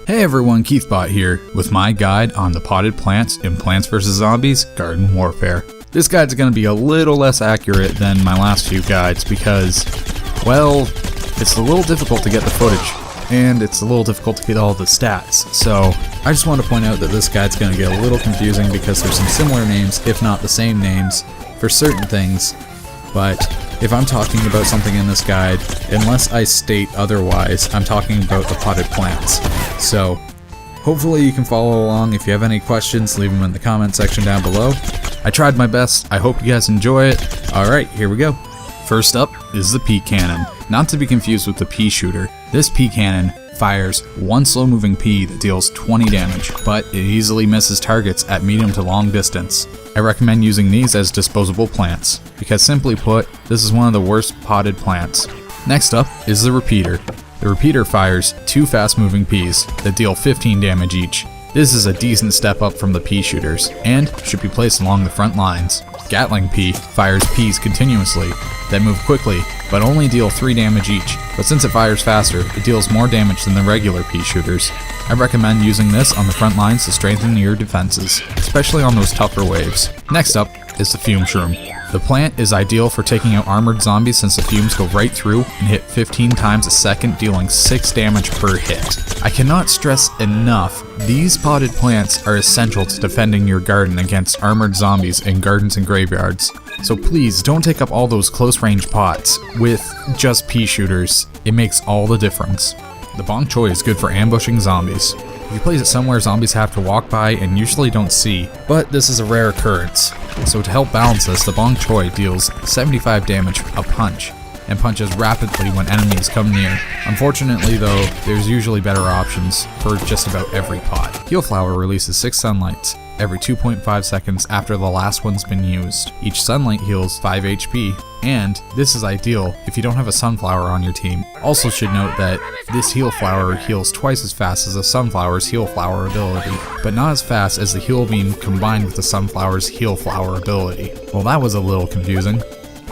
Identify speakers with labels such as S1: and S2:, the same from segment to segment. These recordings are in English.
S1: Hey everyone, KeithBot here, with my guide on the potted plants in Plants vs. Zombies Garden Warfare. This guide's going to be a little less accurate than my last few guides because, well, it's a little difficult to get the footage, and it's a little difficult to get all the stats, so I just want to point out that this guide's going to get a little confusing because there's some similar names, if not the same names, for certain things, but if I'm talking about something in this guide, unless I state otherwise, I'm talking about the potted plants. So, hopefully you can follow along. If you have any questions, leave them in the comment section down below. I tried my best, I hope you guys enjoy it. Alright, here we go. First up is the Pea Canon. Not to be confused with the pea shooter. This Pea Canon fires one slow-moving pea that deals 20 damage, but it easily misses targets at medium to long distance. I recommend using these as disposable plants, because simply put, this is one of the worst potted plants. Next up is the Repeater. The Repeater fires two fast-moving peas that deal 15 damage each. This is a decent step up from the pea shooters, and should be placed along the front lines. Gatling Pea fires peas continuously that move quickly, but only deal 3 damage each, but since it fires faster, it deals more damage than the regular pea shooters. I recommend using this on the front lines to strengthen your defenses, especially on those tougher waves. Next up is the Fume Shroom. The plant is ideal for taking out armored zombies since the fumes go right through and hit 15 times a second, dealing 6 damage per hit. I cannot stress enough, these potted plants are essential to defending your garden against armored zombies in gardens and graveyards. So please don't take up all those close range pots with just pea shooters. It makes all the difference. The Bok Choy is good for ambushing zombies. You place it somewhere zombies have to walk by and usually don't see, but this is a rare occurrence. So to help balance this, the Bok Choy deals 75 damage a punch, and punches rapidly when enemies come near. Unfortunately though, there's usually better options for just about every pot. Heal Flower releases 6 sunlights every 2.5 seconds after the last one's been used. Each sunlight heals 5 HP, and this is ideal if you don't have a sunflower on your team. Also should note that this Heal Flower heals twice as fast as a sunflower's Heal Flower ability, but not as fast as the Heal Beam combined with the sunflower's Heal Flower ability. Well, that was a little confusing.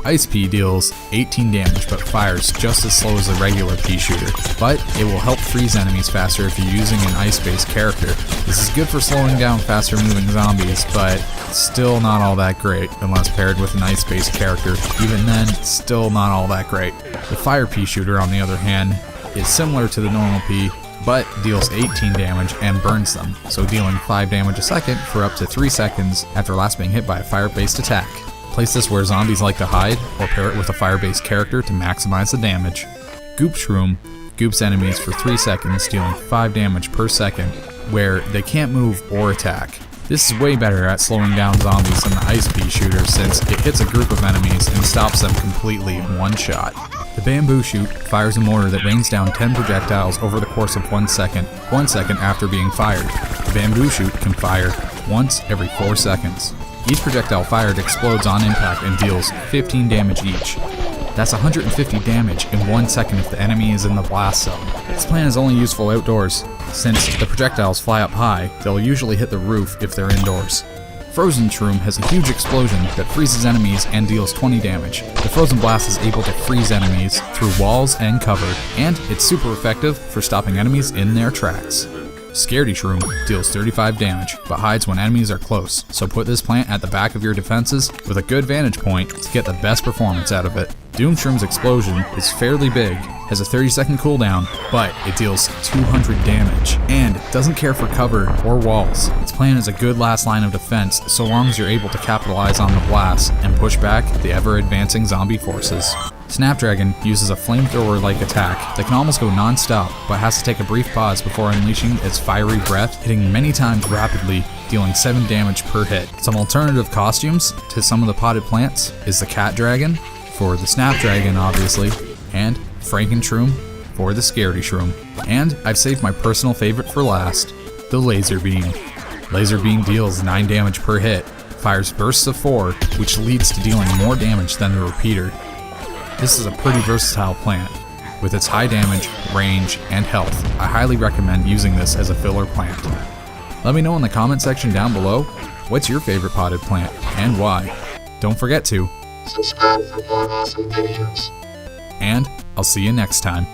S1: Ice Pea deals 18 damage but fires just as slow as a regular pea shooter, but it will help freeze enemies faster if you're using an ice-based character. This is good for slowing down faster moving zombies, but still not all that great unless paired with an ice-based character. Even then, still not all that great. The Fire Pea Shooter, on the other hand, is similar to the normal pea, but deals 18 damage and burns them, so dealing 5 damage a second for up to 3 seconds after last being hit by a fire-based attack. Place this where zombies like to hide, or pair it with a fire-based character to maximize the damage. Goop Shroom goops enemies for 3 seconds, dealing 5 damage per second, where they can't move or attack. This is way better at slowing down zombies than the Ice Pea Shooter since it hits a group of enemies and stops them completely in one shot. The Bamboo Shoot fires a mortar that rains down 10 projectiles over the course of 1 second after being fired. The Bamboo Shoot can fire once every 4 seconds. Each projectile fired explodes on impact and deals 15 damage each. That's 150 damage in 1 second if the enemy is in the blast zone. This plan is only useful outdoors. Since the projectiles fly up high, they'll usually hit the roof if they're indoors. Frozen Shroom has a huge explosion that freezes enemies and deals 20 damage. The Frozen Blast is able to freeze enemies through walls and cover, and it's super effective for stopping enemies in their tracks. Scaredy Shroom deals 35 damage, but hides when enemies are close, so put this plant at the back of your defenses with a good vantage point to get the best performance out of it. Doom Shroom's explosion is fairly big, has a 30-second cooldown, but it deals 200 damage, and doesn't care for cover or walls. Its plan is a good last line of defense so long as you're able to capitalize on the blast and push back the ever-advancing zombie forces. Snapdragon uses a flamethrower-like attack that can almost go non-stop, but has to take a brief pause before unleashing its fiery breath, hitting many times rapidly, dealing 7 damage per hit. Some alternative costumes to some of the potted plants is the Cat Dragon, for the Snapdragon obviously, and Franken Shroom for the Scaredy Shroom. And I've saved my personal favorite for last, the Laser Beam. Laser Beam deals 9 damage per hit, fires bursts of 4, which leads to dealing more damage than the Repeater. This is a pretty versatile plant. With its high damage, range, and health, I highly recommend using this as a filler plant. Let me know in the comment section down below, what's your favorite potted plant, and why? Don't forget to
S2: subscribe for more awesome videos.
S1: And I'll see you next time.